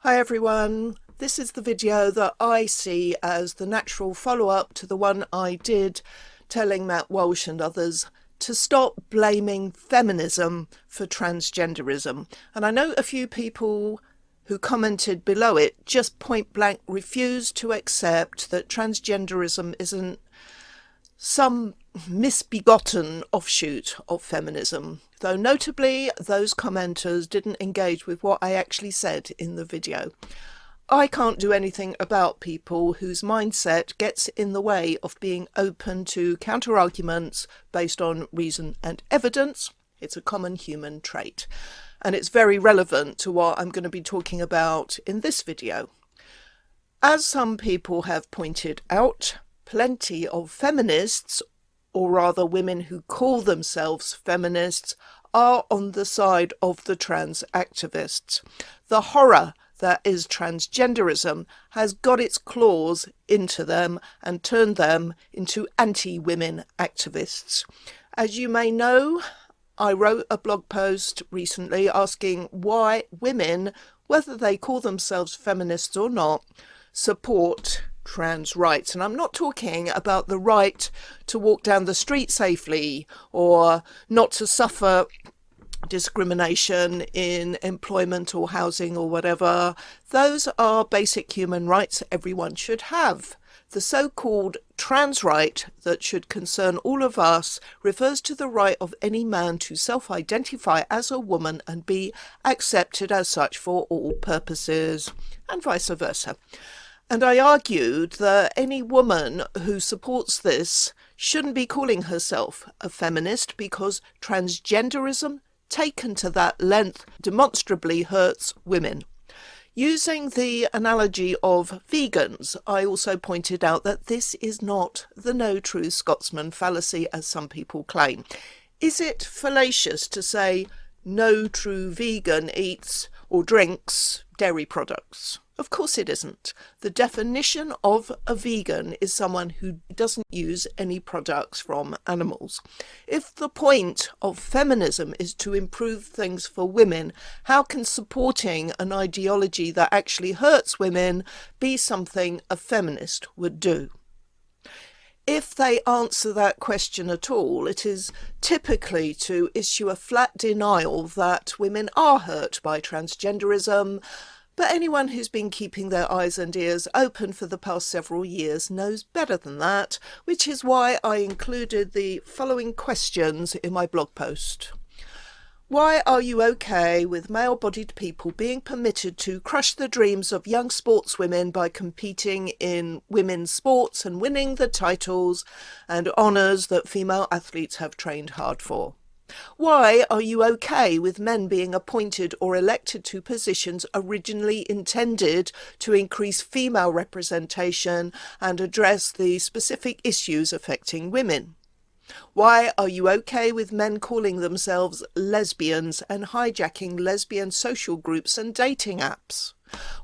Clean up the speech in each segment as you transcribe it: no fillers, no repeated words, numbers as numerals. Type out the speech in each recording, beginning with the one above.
Hi everyone, this is the video that I see as the natural follow-up to the one I did telling Matt Walsh and others to stop blaming feminism for transgenderism. And I know a few people who commented below it just point blank refused to accept that transgenderism isn't some misbegotten offshoot of feminism, though notably those commenters didn't engage with what I actually said in the video. I can't do anything about people whose mindset gets in the way of being open to counter-arguments based on reason and evidence. It's a common human trait, and it's very relevant to what I'm going to be talking about in this video. As some people have pointed out, plenty of feminists, or rather women who call themselves feminists, are on the side of the trans activists. The horror that is transgenderism has got its claws into them and turned them into anti-women activists. As you may know, I wrote a blog post recently asking why women, whether they call themselves feminists or not, support trans rights. And I'm not talking about the right to walk down the street safely or not to suffer discrimination in employment or housing or whatever. Those are basic human rights everyone should have. The so-called trans right that should concern all of us refers to the right of any man to self-identify as a woman and be accepted as such for all purposes, and vice versa. And I argued that any woman who supports this shouldn't be calling herself a feminist because transgenderism, taken to that length, demonstrably hurts women. Using the analogy of vegans, I also pointed out that this is not the no true Scotsman fallacy as some people claim. Is it fallacious to say no true vegan eats or drinks dairy products? Of course it isn't. The definition of a vegan is someone who doesn't use any products from animals. If the point of feminism is to improve things for women, how can supporting an ideology that actually hurts women be something a feminist would do? If they answer that question at all, it is typically to issue a flat denial that women are hurt by transgenderism. But anyone who's been keeping their eyes and ears open for the past several years knows better than that, which is why I included the following questions in my blog post. Why are you okay with male-bodied people being permitted to crush the dreams of young sportswomen by competing in women's sports and winning the titles and honours that female athletes have trained hard for? Why are you okay with men being appointed or elected to positions originally intended to increase female representation and address the specific issues affecting women? Why are you okay with men calling themselves lesbians and hijacking lesbian social groups and dating apps?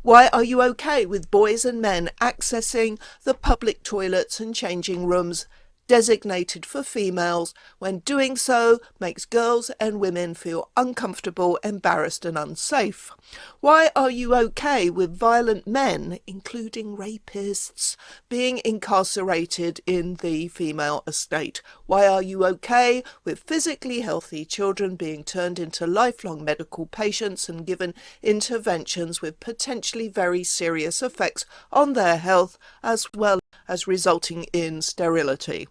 Why are you okay with boys and men accessing the public toilets and changing rooms designated for females when doing so makes girls and women feel uncomfortable, embarrassed and unsafe? Why are you okay with violent men, including rapists, being incarcerated in the female estate? Why are you okay with physically healthy children being turned into lifelong medical patients and given interventions with potentially very serious effects on their health as well as resulting in sterility?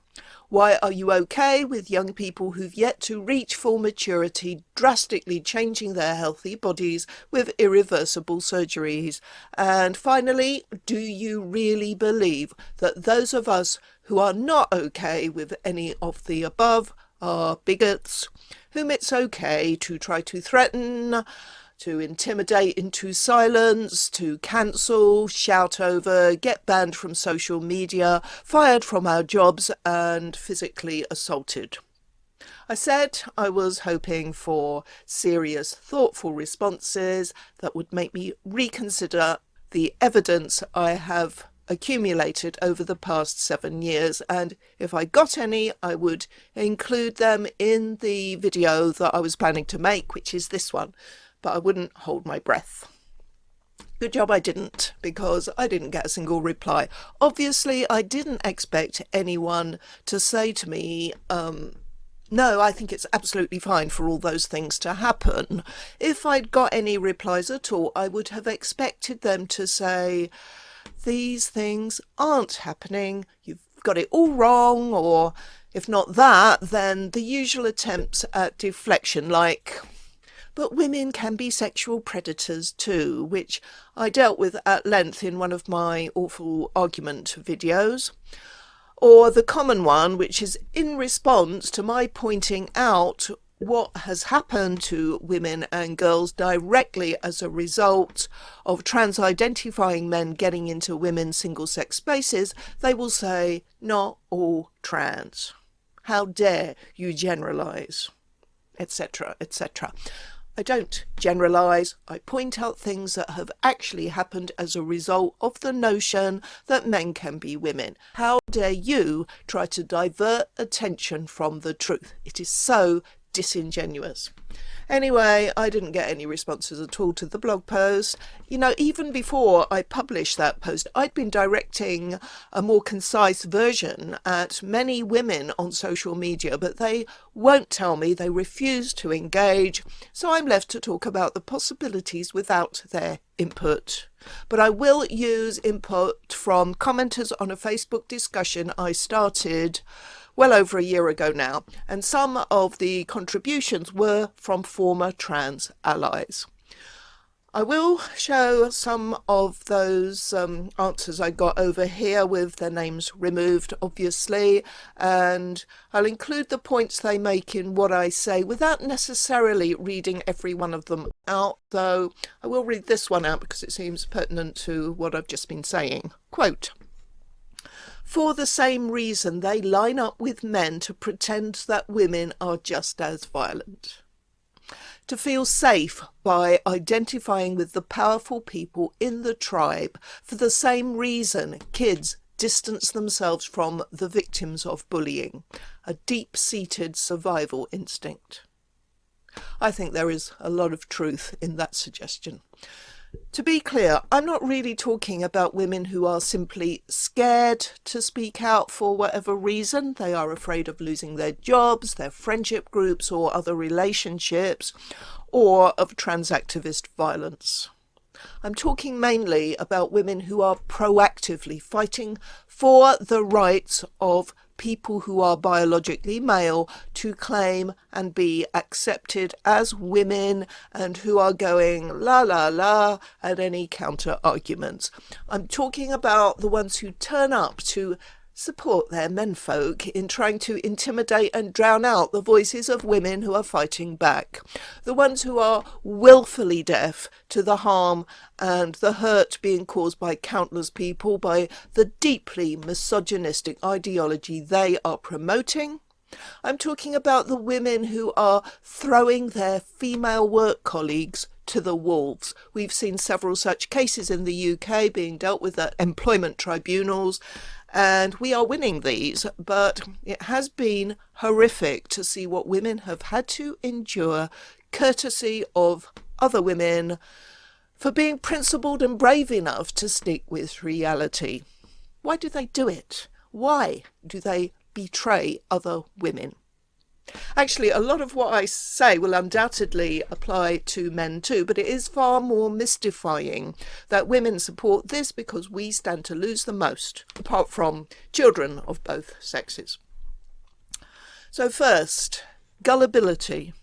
Why are you okay with young people who've yet to reach full maturity drastically changing their healthy bodies with irreversible surgeries? And finally, do you really believe that those of us who are not okay with any of the above are bigots, whom it's okay to try to threaten, to intimidate into silence, to cancel, shout over, get banned from social media, fired from our jobs, and physically assaulted? I said I was hoping for serious, thoughtful responses that would make me reconsider the evidence I have accumulated over the past 7 years, and if I got any, I would include them in the video that I was planning to make, which is this one, but I wouldn't hold my breath. Good job I didn't, because I didn't get a single reply. Obviously, I didn't expect anyone to say to me, no, I think it's absolutely fine for all those things to happen. If I'd got any replies at all, I would have expected them to say, these things aren't happening, you've got it all wrong, or if not that, then the usual attempts at deflection like, but women can be sexual predators too, which I dealt with at length in one of my awful argument videos. Or the common one, which is in response to my pointing out what has happened to women and girls directly as a result of trans-identifying men getting into women's single-sex spaces, they will say, not all trans. How dare you generalise, etc., etc. I don't generalise, I point out things that have actually happened as a result of the notion that men can be women. How dare you try to divert attention from the truth? It is so disingenuous. Anyway, I didn't get any responses at all to the blog post. You know, even before I published that post, I'd been directing a more concise version at many women on social media, but they won't tell me, they refuse to engage, so I'm left to talk about the possibilities without their input. But I will use input from commenters on a Facebook discussion I started well over a year ago now, and some of the contributions were from former trans allies. I will show some of those answers I got over here with their names removed, obviously, and I'll include the points they make in what I say without necessarily reading every one of them out, though I will read this one out because it seems pertinent to what I've just been saying. Quote, "For the same reason they line up with men to pretend that women are just as violent. To feel safe by identifying with the powerful people in the tribe. For the same reason kids distance themselves from the victims of bullying. A deep-seated survival instinct." I think there is a lot of truth in that suggestion. To be clear, I'm not really talking about women who are simply scared to speak out for whatever reason. They are afraid of losing their jobs, their friendship groups or other relationships, or of trans activist violence. I'm talking mainly about women who are proactively fighting for the rights of people who are biologically male to claim and be accepted as women and who are going la la la at any counter arguments. I'm talking about the ones who turn up to support their menfolk in trying to intimidate and drown out the voices of women who are fighting back. The ones who are willfully deaf to the harm and the hurt being caused by countless people by the deeply misogynistic ideology they are promoting. I'm talking about the women who are throwing their female work colleagues to the wolves. We've seen several such cases in the UK being dealt with at employment tribunals, and we are winning these, but it has been horrific to see what women have had to endure courtesy of other women for being principled and brave enough to stick with reality. Why do they do it? Why do they betray other women? Actually, a lot of what I say will undoubtedly apply to men too, but it is far more mystifying that women support this because we stand to lose the most, apart from children of both sexes. So first, gullibility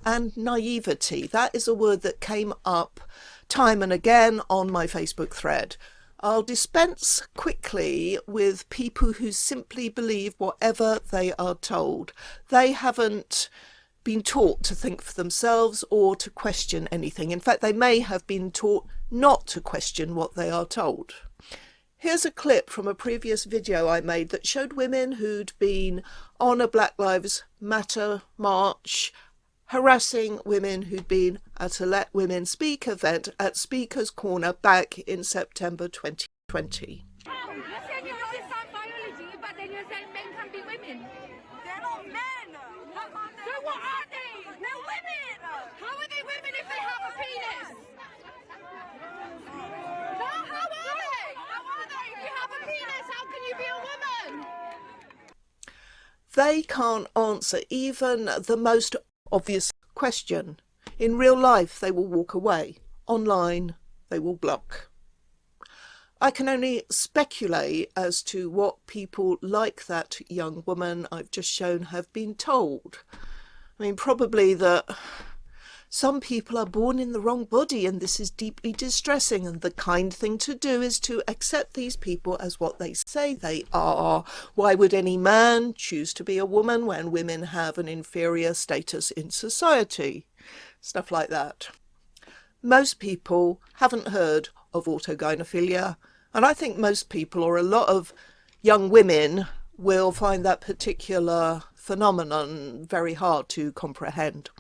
and naivety. That is a word that came up time and again on my Facebook thread. I'll dispense quickly with people who simply believe whatever they are told. They haven't been taught to think for themselves or to question anything. In fact, they may have been taught not to question what they are told. Here's a clip from a previous video I made that showed women who'd been on a Black Lives Matter march harassing women who'd been at a Let Women Speak event at Speaker's Corner back in September 2020. You're saying you understand biology, but then you're saying men can be women. They're not men. So what are they? They're women. How are they women if they have a penis? they can't answer even the most obvious question. In real life, they will walk away. Online, they will block. I can only speculate as to what people like that young woman I've just shown have been told. I mean, probably that some people are born in the wrong body and this is deeply distressing, and the kind thing to do is to accept these people as what they say they are. Why would any man choose to be a woman when women have an inferior status in society? Stuff like that. Most people haven't heard of autogyophilia, and I think most people, or a lot of young women, will find that particular phenomenon very hard to comprehend.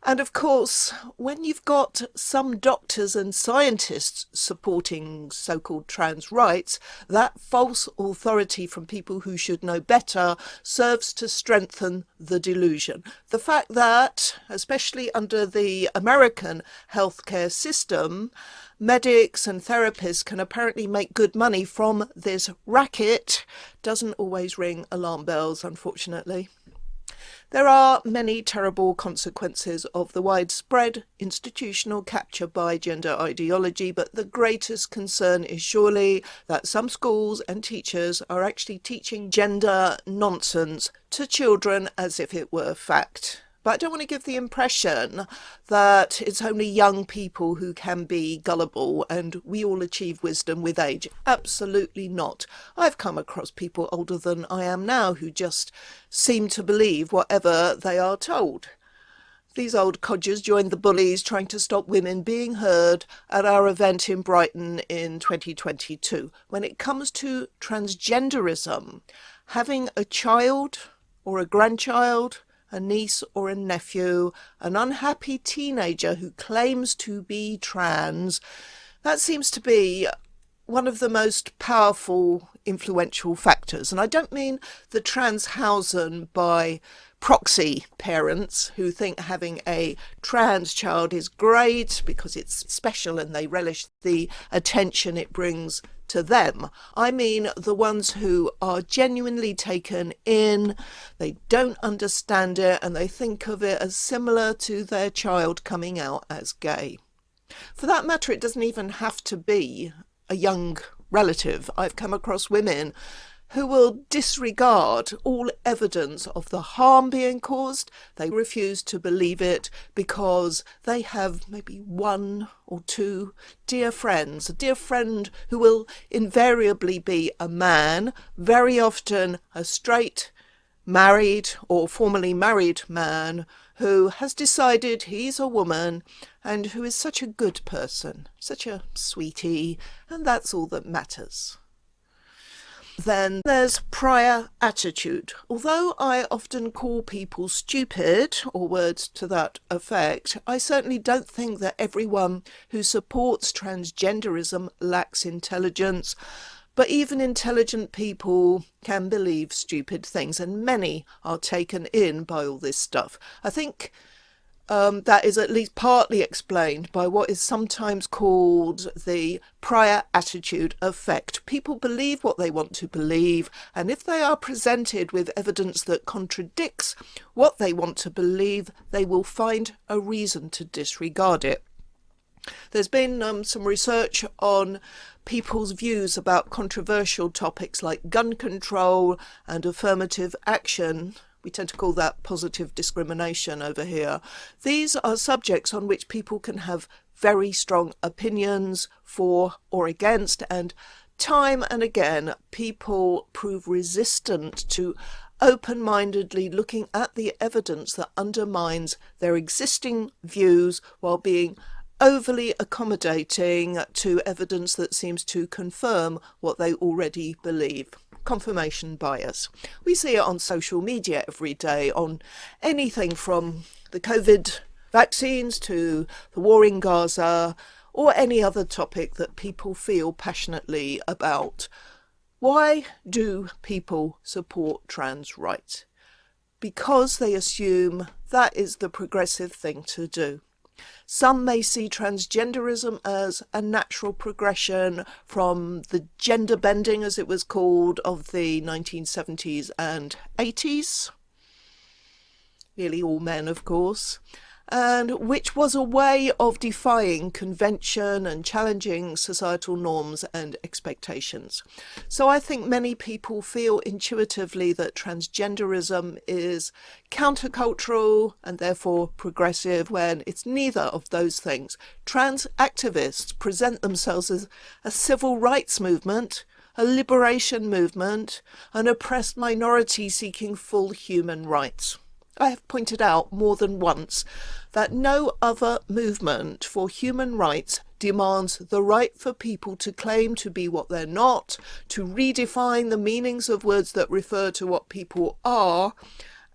And of course, when you've got some doctors and scientists supporting so-called trans rights, that false authority from people who should know better serves to strengthen the delusion. The fact that, especially under the American healthcare system, medics and therapists can apparently make good money from this racket doesn't always ring alarm bells, unfortunately. There are many terrible consequences of the widespread institutional capture by gender ideology, but the greatest concern is surely that some schools and teachers are actually teaching gender nonsense to children as if it were fact. But I don't want to give the impression that it's only young people who can be gullible and we all achieve wisdom with age. Absolutely not. I've come across people older than I am now who just seem to believe whatever they are told. These old codgers joined the bullies trying to stop women being heard at our event in Brighton in 2022. When it comes to transgenderism, having a child or a grandchild, a niece or a nephew, an unhappy teenager who claims to be trans, that seems to be one of the most powerful, influential factors. And I don't mean the Transhausen by proxy parents who think having a trans child is great because it's special and they relish the attention it brings to them. I mean the ones who are genuinely taken in, they don't understand it, and they think of it as similar to their child coming out as gay. For that matter, it doesn't even have to be a young relative. I've come across women who will disregard all evidence of the harm being caused. They refuse to believe it because they have maybe one or two dear friends, a dear friend who will invariably be a man, very often a straight, married or formerly married man who has decided he's a woman and who is such a good person, such a sweetie, and that's all that matters. Then there's prior attitude. Although I often call people stupid, or words to that effect, I certainly don't think that everyone who supports transgenderism lacks intelligence. But even intelligent people can believe stupid things, and many are taken in by all this stuff. I think that is at least partly explained by what is sometimes called the prior attitude effect. People believe what they want to believe, and if they are presented with evidence that contradicts what they want to believe, they will find a reason to disregard it. There's been some research on people's views about controversial topics like gun control and affirmative action. We tend to call that positive discrimination over here. These are subjects on which people can have very strong opinions for or against, and time and again people prove resistant to open-mindedly looking at the evidence that undermines their existing views while being overly accommodating to evidence that seems to confirm what they already believe. Confirmation bias. We see it on social media every day, on anything from the COVID vaccines to the war in Gaza or any other topic that people feel passionately about. Why do people support trans rights? Because they assume that is the progressive thing to do. Some may see transgenderism as a natural progression from the gender bending, as it was called, of the 1970s and 80s. Nearly all men, of course. And which was a way of defying convention and challenging societal norms and expectations. So I think many people feel intuitively that transgenderism is countercultural and therefore progressive, when it's neither of those things. Trans activists present themselves as a civil rights movement, a liberation movement, an oppressed minority seeking full human rights. I have pointed out more than once that no other movement for human rights demands the right for people to claim to be what they're not, to redefine the meanings of words that refer to what people are,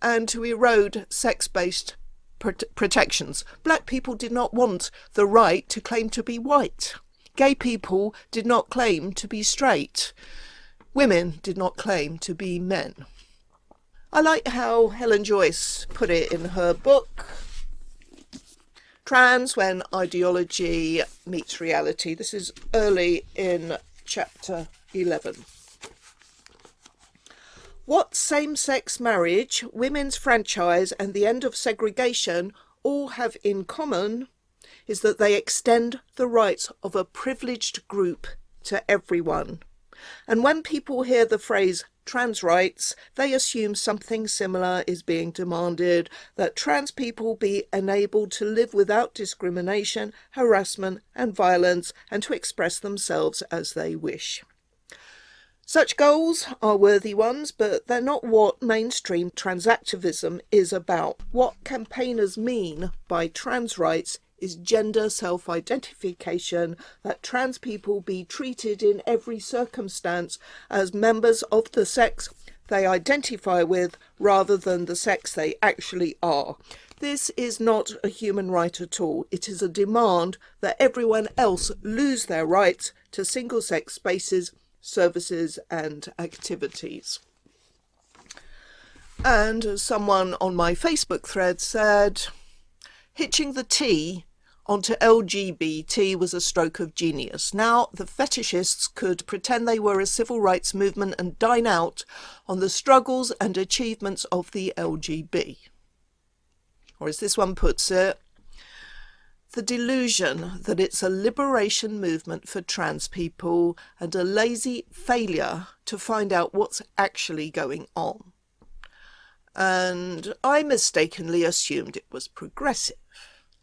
and to erode sex-based protections. Black people did not want the right to claim to be white. Gay people did not claim to be straight. Women did not claim to be men. I like how Helen Joyce put it in her book, Trans When Ideology Meets Reality. This is early in chapter 11. What same-sex marriage, women's franchise, and the end of segregation all have in common is that they extend the rights of a privileged group to everyone. And when people hear the phrase trans rights, they assume something similar is being demanded, that trans people be enabled to live without discrimination, harassment and violence, and to express themselves as they wish. Such goals are worthy ones, but they're not what mainstream transactivism is about. What campaigners mean by trans rights is gender self-identification, that trans people be treated in every circumstance as members of the sex they identify with rather than the sex they actually are. This is not a human right at all. It is a demand that everyone else lose their rights to single-sex spaces, services and activities. And as someone on my Facebook thread said, hitching the T onto LGBT was a stroke of genius. Now the fetishists could pretend they were a civil rights movement and dine out on the struggles and achievements of the LGB. Or as this one puts it, the delusion that it's a liberation movement for trans people and a lazy failure to find out what's actually going on. And I mistakenly assumed it was progressive.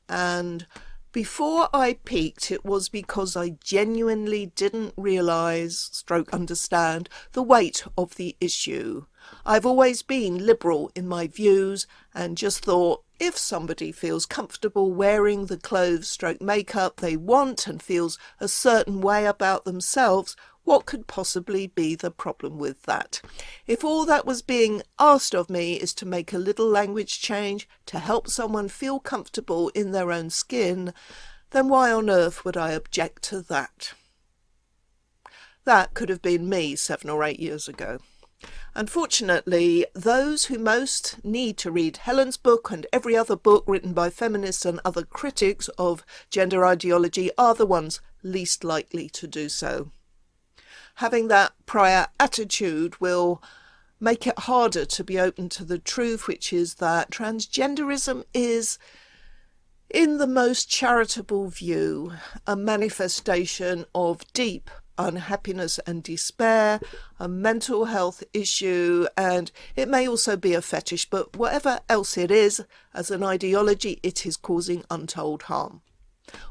And before I peaked, it was because I genuinely didn't realise, understand, the weight of the issue. I've always been liberal in my views and just thought, if somebody feels comfortable wearing the clothes makeup they want and feels a certain way about themselves, what could possibly be the problem with that? If all that was being asked of me is to make a little language change to help someone feel comfortable in their own skin, then why on earth would I object to that? That could have been me 7 or 8 years ago. Unfortunately, those who most need to read Helen's book and every other book written by feminists and other critics of gender ideology are the ones least likely to do so. Having that prior attitude will make it harder to be open to the truth, which is that transgenderism is, in the most charitable view, a manifestation of deep unhappiness and despair, a mental health issue, and it may also be a fetish, but whatever else it is, as an ideology, it is causing untold harm.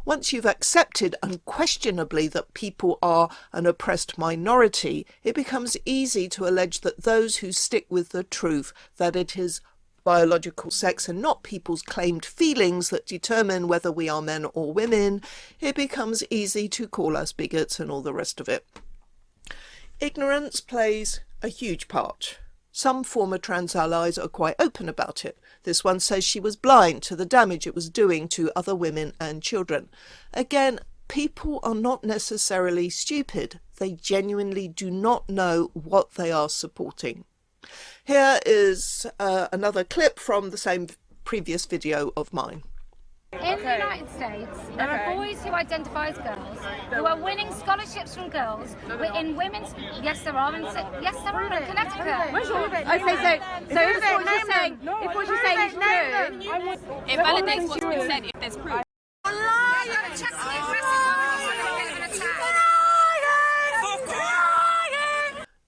Once you've accepted unquestionably that people are an oppressed minority, it becomes easy to allege that those who stick with the truth, that it is biological sex and not people's claimed feelings that determine whether we are men or women, it becomes easy to call us bigots and all the rest of it. Ignorance plays a huge part. Some former trans allies are quite open about it. This one says she was blind to the damage it was doing to other women and children. Again, people are not necessarily stupid. They genuinely do not know what they are supporting. Here is another clip from the same previous video of mine. In the United States, there are boys who identify as girls who are winning scholarships from girls in women's. Yes, there are. In Connecticut. Okay, so if what she's saying is true, it validates what's been said if there's proof.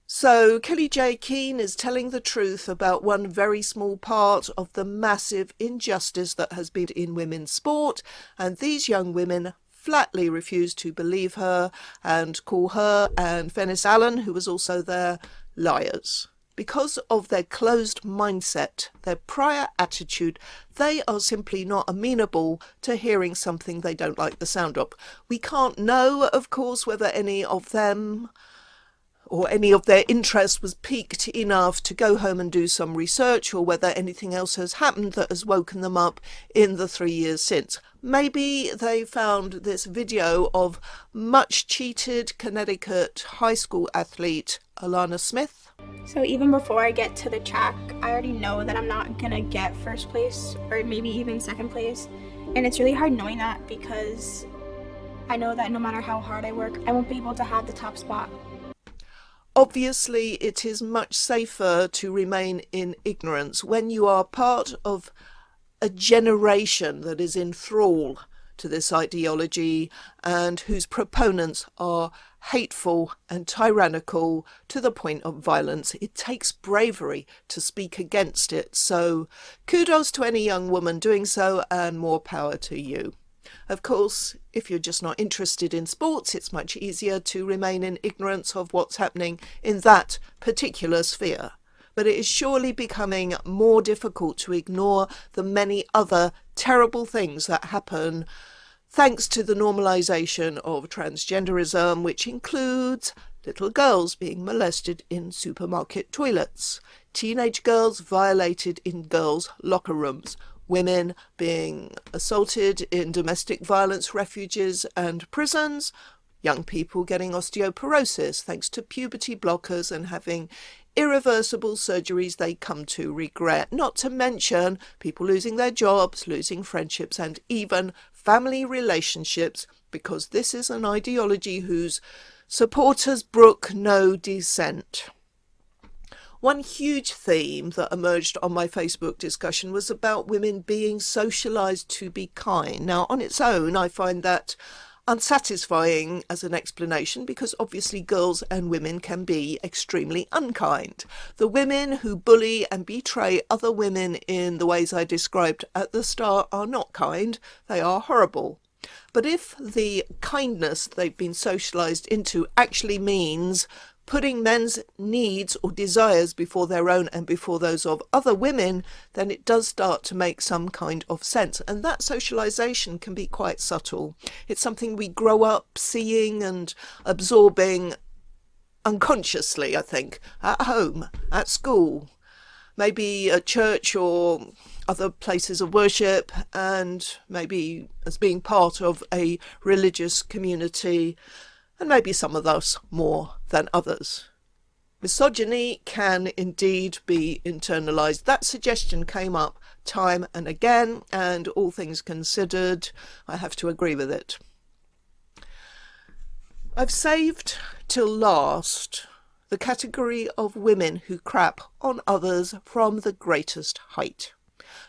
So Kelly J. Keane is telling the truth about one very small part of the massive injustice that has been in women's sport, and these young women flatly refuse to believe her and call her and Venice Allen, who was also there, liars. Because of their closed mindset, their prior attitude, they are simply not amenable to hearing something they don't like the sound of. We can't know, of course, whether any of them or any of their interest was piqued enough to go home and do some research, or whether anything else has happened that has woken them up in the 3 years since. Maybe they found this video of much cheated Connecticut high school athlete Alana Smith. So even before I get to the track, I already know that I'm not gonna get first place or maybe even second place. And it's really hard knowing that, because I know that no matter how hard I work, I won't be able to have the top spot. Obviously, it is much safer to remain in ignorance when you are part of a generation that is in thrall to this ideology and whose proponents are hateful and tyrannical to the point of violence. It takes bravery to speak against it. So kudos to any young woman doing so, and more power to you. Of course, if you're just not interested in sports, it's much easier to remain in ignorance of what's happening in that particular sphere. But it is surely becoming more difficult to ignore the many other terrible things that happen thanks to the normalisation of transgenderism, which includes little girls being molested in supermarket toilets, teenage girls violated in girls' locker rooms, women being assaulted in domestic violence refuges and prisons, young people getting osteoporosis thanks to puberty blockers and having irreversible surgeries they come to regret, not to mention people losing their jobs, losing friendships and even family relationships, because this is an ideology whose supporters brook no dissent. One huge theme that emerged on my Facebook discussion was about women being socialised to be kind. Now, on its own, I find that unsatisfying as an explanation, because obviously girls and women can be extremely unkind. The women who bully and betray other women in the ways I described at the start are not kind, they are horrible. But if the kindness they've been socialised into actually means putting men's needs or desires before their own and before those of other women, then it does start to make some kind of sense. And that socialisation can be quite subtle. It's something we grow up seeing and absorbing unconsciously, I think, at home, at school, maybe at church or other places of worship, and maybe as being part of a religious community, and maybe some of us more than others. Misogyny can indeed be internalised. That suggestion came up time and again, and all things considered, I have to agree with it. I've saved till last the category of women who crap on others from the greatest height.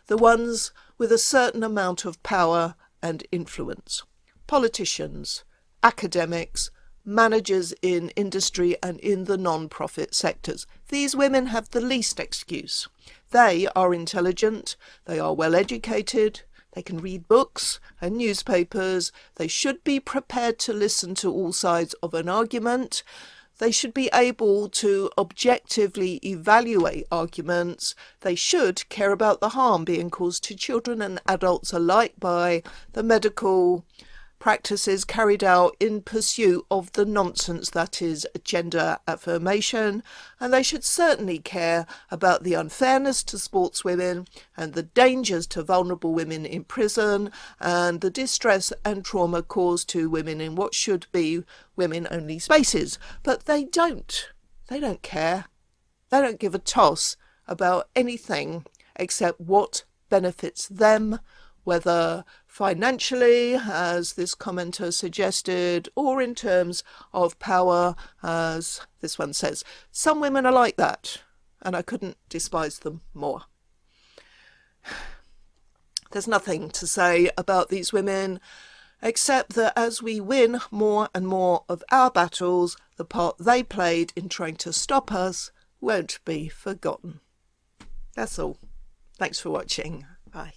The ones with a certain amount of power and influence. Politicians, academics, managers in industry and in the non-profit sectors. These women have the least excuse. They are intelligent, they are well educated, they can read books and newspapers, they should be prepared to listen to all sides of an argument, they should be able to objectively evaluate arguments, they should care about the harm being caused to children and adults alike by the medical practices carried out in pursuit of the nonsense that is gender affirmation, and they should certainly care about the unfairness to sportswomen and the dangers to vulnerable women in prison and the distress and trauma caused to women in what should be women-only spaces. But they don't. They don't care. They don't give a toss about anything except what benefits them, whether financially, as this commenter suggested, or in terms of power, as this one says. Some women are like that, and I couldn't despise them more. There's nothing to say about these women, except that as we win more and more of our battles, the part they played in trying to stop us won't be forgotten. That's all. Thanks for watching. Bye.